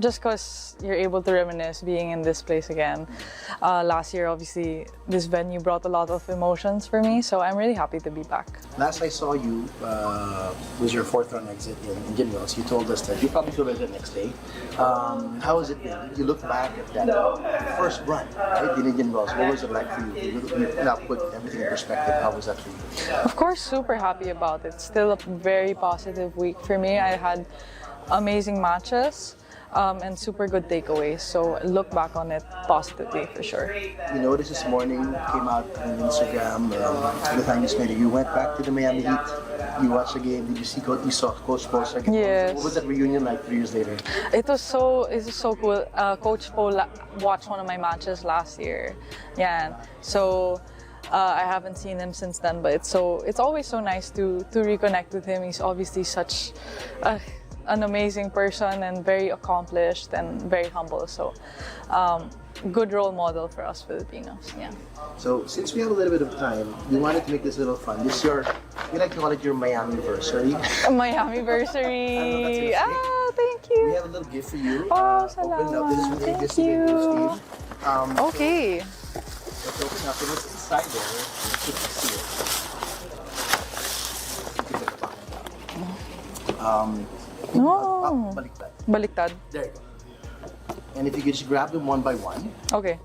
just because you're able to reminisce being in this place again. Last year, obviously, this venue brought a lot of emotions for me, so I'm really happy to be back. Last I saw you was your fourth round exit in Indian Wells. You told us that you probably feel better the next day. How has it been? You look back at that first run, right, in Indian Wells. What was it like for you? You now put everything in perspective. How was that for you? Of course, super happy about it. Still a very positive week for me. I had amazing matches. And super good takeaways, so look back on it positively for sure. You noticed this morning, came out on Instagram, the time you went back to the Miami Heat, you watched the game, did you saw Coach Po's second? Yes. What was that reunion like 3 years later? It was so cool. Coach Po watched one of my matches last year, yeah, so I haven't seen him since then, but it's always so nice to reconnect with him. He's obviously such an amazing person and very accomplished and very humble. So, good role model for us Filipinos. Yeah. So, since we have a little bit of time, we wanted to make this a little fun. This is we like to call it your Miami-versary. Miami-versary. Thank you. We have a little gift for you. Oh, salamat. Open up. This is really Thank this to you. Steve. Okay. So, let's open up. It was inside there. You can see it. No. Baliktad. Baliktad. There you go. And if you could just grab them one by one. Okay.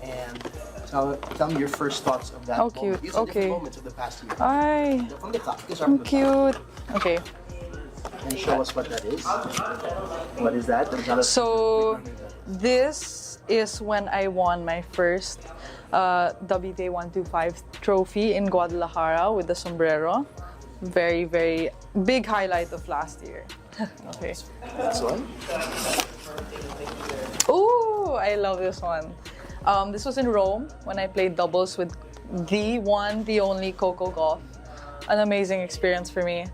And tell me your first thoughts of that moment. Cute. These are Okay. different moments of the past year. Ay. From the top. These are from the top. Cute. Okay. And show us what that is. What is that? So, this is when I won my first WTA 125 trophy in Guadalajara with the sombrero. Very, very big highlight of last year. Okay. This one? Ooh, I love this one. This was in Rome when I played doubles with the one, the only Coco Gauff. An amazing experience for me.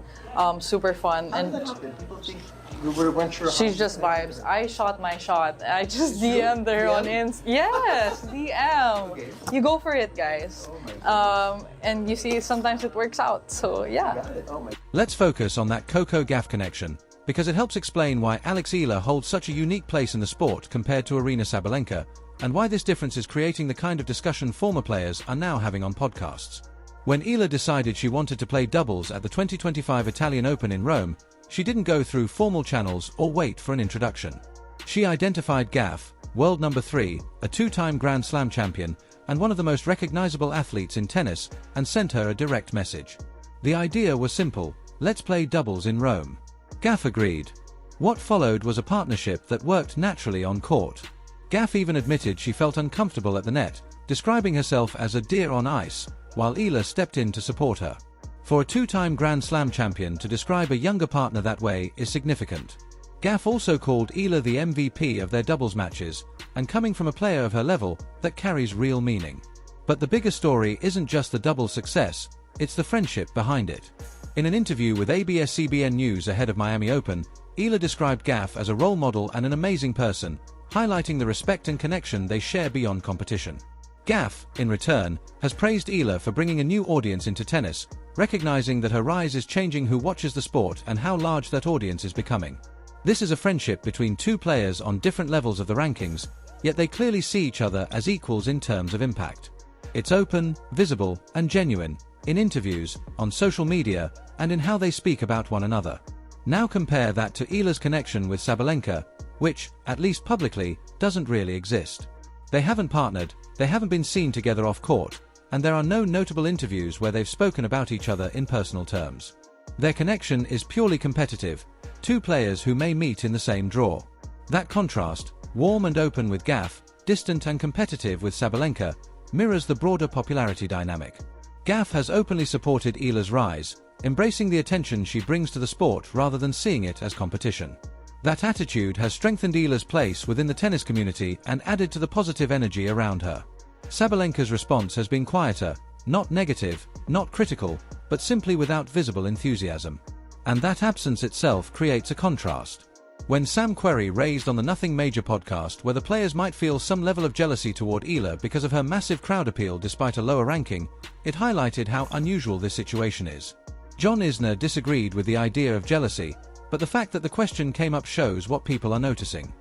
Super fun. And people think we weren't sure. she's just vibes. I shot my shot. I just DM'd her on Insta. Yes, DM. Okay. You go for it, guys. And you see, sometimes it works out. So yeah. Let's focus on that Coco Gauff connection, because it helps explain why Eala holds such a unique place in the sport compared to Aryna Sabalenka, and why this difference is creating the kind of discussion former players are now having on podcasts. When Eala decided she wanted to play doubles at the 2025 Italian Open in Rome, she didn't go through formal channels or wait for an introduction. She identified Gauff, world number 3, a 2-time Grand Slam champion, and one of the most recognizable athletes in tennis, and sent her a direct message. The idea was simple: let's play doubles in Rome. Gauff agreed. What followed was a partnership that worked naturally on court. Gauff even admitted she felt uncomfortable at the net, describing herself as a deer on ice, while Eala stepped in to support her. For a 2-time Grand Slam champion to describe a younger partner that way is significant. Gauff also called Eala the MVP of their doubles matches, and coming from a player of her level, that carries real meaning. But the bigger story isn't just the doubles success, it's the friendship behind it. In an interview with ABS-CBN News ahead of Miami Open, Eala described Gauff as a role model and an amazing person, highlighting the respect and connection they share beyond competition. Gauff, in return, has praised Eala for bringing a new audience into tennis, recognizing that her rise is changing who watches the sport and how large that audience is becoming. This is a friendship between two players on different levels of the rankings, yet they clearly see each other as equals in terms of impact. It's open, visible, and genuine, in interviews, on social media, and in how they speak about one another. Now compare that to Eala's connection with Sabalenka, which, at least publicly, doesn't really exist. They haven't partnered, they haven't been seen together off court, and there are no notable interviews where they've spoken about each other in personal terms. Their connection is purely competitive, two players who may meet in the same draw. That contrast, warm and open with Gauff, distant and competitive with Sabalenka, mirrors the broader popularity dynamic. Gauff has openly supported Eala's rise, embracing the attention she brings to the sport rather than seeing it as competition. That attitude has strengthened Eala's place within the tennis community and added to the positive energy around her. Sabalenka's response has been quieter, not negative, not critical, but simply without visible enthusiasm. And that absence itself creates a contrast. When Sam Querrey raised on the Nothing Major podcast whether players might feel some level of jealousy toward Eala because of her massive crowd appeal despite a lower ranking, it highlighted how unusual this situation is. John Isner disagreed with the idea of jealousy, but the fact that the question came up shows what people are noticing.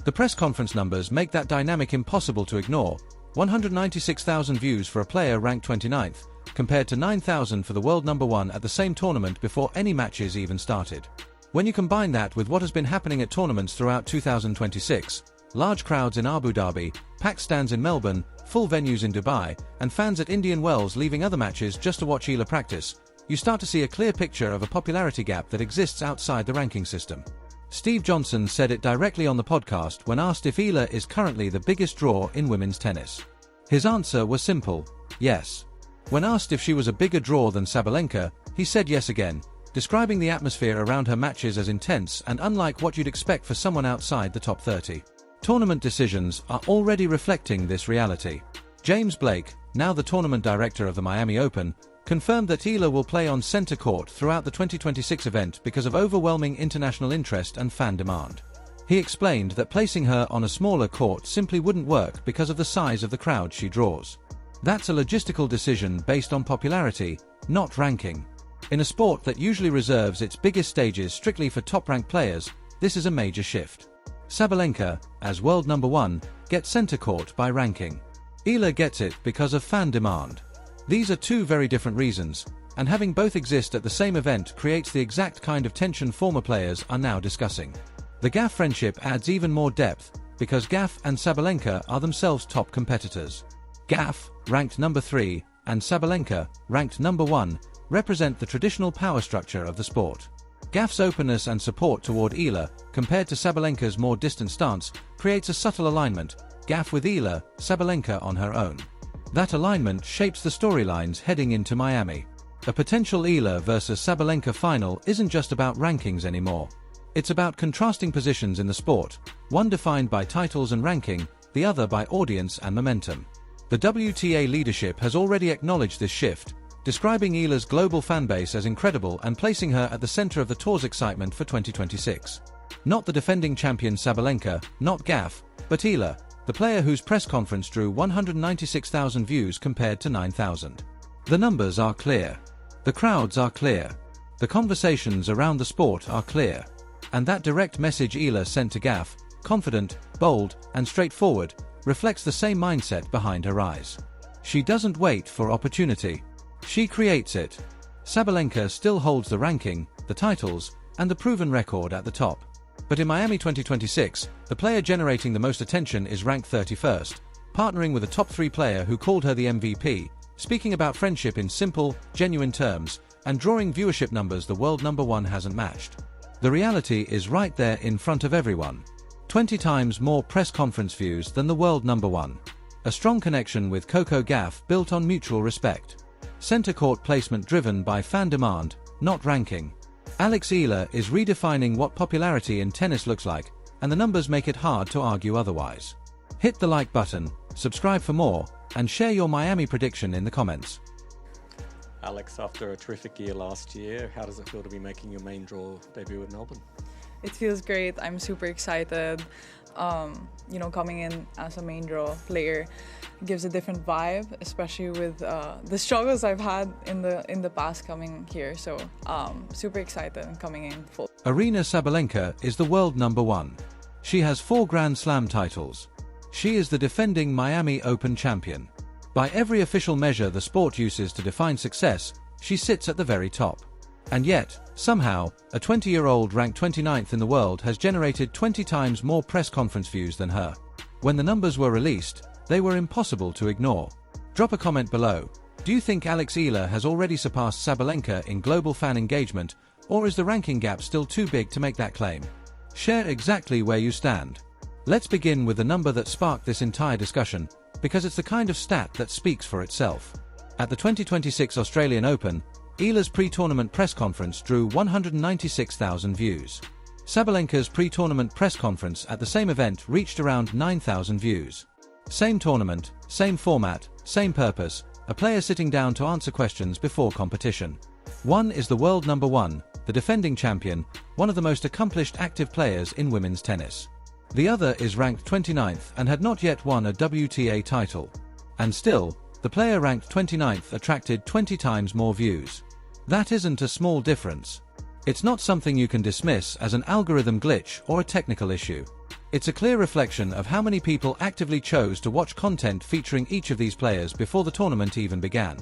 The press conference numbers make that dynamic impossible to ignore. 196,000 views for a player ranked 29th, compared to 9,000 for the world number 1 at the same tournament before any matches even started. When you combine that with what has been happening at tournaments throughout 2026, large crowds in Abu Dhabi, packed stands in Melbourne, full venues in Dubai, and fans at Indian Wells leaving other matches just to watch Eala practice, you start to see a clear picture of a popularity gap that exists outside the ranking system. Steve Johnson said it directly on the podcast when asked if Eala is currently the biggest draw in women's tennis. His answer was simple: yes. When asked if she was a bigger draw than Sabalenka, he said yes again, describing the atmosphere around her matches as intense and unlike what you'd expect for someone outside the top 30. Tournament decisions are already reflecting this reality. James Blake, now the tournament director of the Miami Open, confirmed that Eala will play on center court throughout the 2026 event because of overwhelming international interest and fan demand. He explained that placing her on a smaller court simply wouldn't work because of the size of the crowd she draws. That's a logistical decision based on popularity, not ranking. In a sport that usually reserves its biggest stages strictly for top-ranked players, this is a major shift. Sabalenka, as world number 1, gets center court by ranking. Eala gets it because of fan demand. These are two very different reasons, and having both exist at the same event creates the exact kind of tension former players are now discussing. The Gauff friendship adds even more depth, because Gauff and Sabalenka are themselves top competitors. Gauff, ranked number 3, and Sabalenka, ranked number 1, represent the traditional power structure of the sport. Gauff's openness and support toward Eala, compared to Sabalenka's more distant stance, creates a subtle alignment, Gauff with Eala, Sabalenka on her own. That alignment shapes the storylines heading into Miami. A potential Eala versus Sabalenka final isn't just about rankings anymore. It's about contrasting positions in the sport, one defined by titles and ranking, the other by audience and momentum. The WTA leadership has already acknowledged this shift, describing Eala's global fanbase as incredible and placing her at the center of the tour's excitement for 2026. Not the defending champion Sabalenka, not Gauff, but Eala, the player whose press conference drew 196,000 views compared to 9,000. The numbers are clear. The crowds are clear. The conversations around the sport are clear. And that direct message Eala sent to Gauff, confident, bold, and straightforward, reflects the same mindset behind her rise. She doesn't wait for opportunity. She creates it. Sabalenka still holds the ranking, the titles, and the proven record at the top. But in Miami 2026, the player generating the most attention is ranked 31st, partnering with a top 3 player who called her the MVP, speaking about friendship in simple, genuine terms, and drawing viewership numbers the world number 1 hasn't matched. The reality is right there in front of everyone. 20 times more press conference views than the world number 1. A strong connection with Coco Gauff built on mutual respect. Center court placement driven by fan demand, not ranking. Alex Eala is redefining what popularity in tennis looks like, and the numbers make it hard to argue otherwise. Hit the like button, subscribe for more, and share your Miami prediction in the comments. Alex, after a terrific year last year, how does it feel to be making your main draw debut at Melbourne? It feels great. I'm super excited. Coming in as a main draw player gives a different vibe, especially with the struggles I've had in the past coming here. So super excited and coming in full. Aryna Sabalenka is the world number 1. She has 4 Grand Slam titles. She is the defending Miami Open champion. By every official measure the sport uses to define success, she sits at the very top. And yet, somehow, a 20-year-old ranked 29th in the world has generated 20 times more press conference views than her. When the numbers were released, they were impossible to ignore. Drop a comment below. Do you think Alex Eala has already surpassed Sabalenka in global fan engagement, or is the ranking gap still too big to make that claim? Share exactly where you stand. Let's begin with the number that sparked this entire discussion, because it's the kind of stat that speaks for itself. At the 2026 Australian Open, Eala's pre-tournament press conference drew 196,000 views. Sabalenka's pre-tournament press conference at the same event reached around 9,000 views. Same tournament, same format, same purpose, a player sitting down to answer questions before competition. One is the world number 1, the defending champion, one of the most accomplished active players in women's tennis. The other is ranked 29th and had not yet won a WTA title. And still, the player ranked 29th attracted 20 times more views. That isn't a small difference. It's not something you can dismiss as an algorithm glitch or a technical issue. It's a clear reflection of how many people actively chose to watch content featuring each of these players before the tournament even began.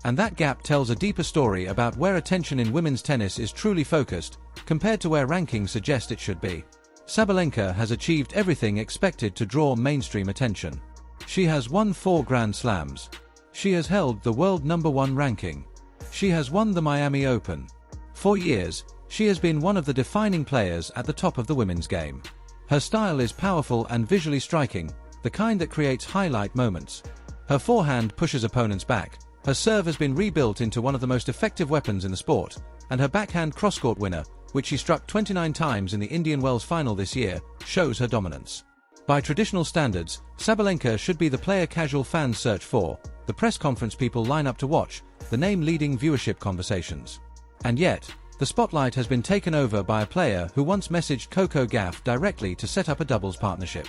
And that gap tells a deeper story about where attention in women's tennis is truly focused, compared to where rankings suggest it should be. Sabalenka has achieved everything expected to draw mainstream attention. She has won 4 Grand Slams. She has held the world #1 ranking. She has won the Miami Open. For years, she has been one of the defining players at the top of the women's game. Her style is powerful and visually striking, the kind that creates highlight moments. Her forehand pushes opponents back, her serve has been rebuilt into one of the most effective weapons in the sport, and her backhand cross-court winner, which she struck 29 times in the Indian Wells final this year, shows her dominance. By traditional standards, Sabalenka should be the player casual fans search for, the press conference people line up to watch, the name leading viewership conversations. And yet, the spotlight has been taken over by a player who once messaged Coco Gauff directly to set up a doubles partnership.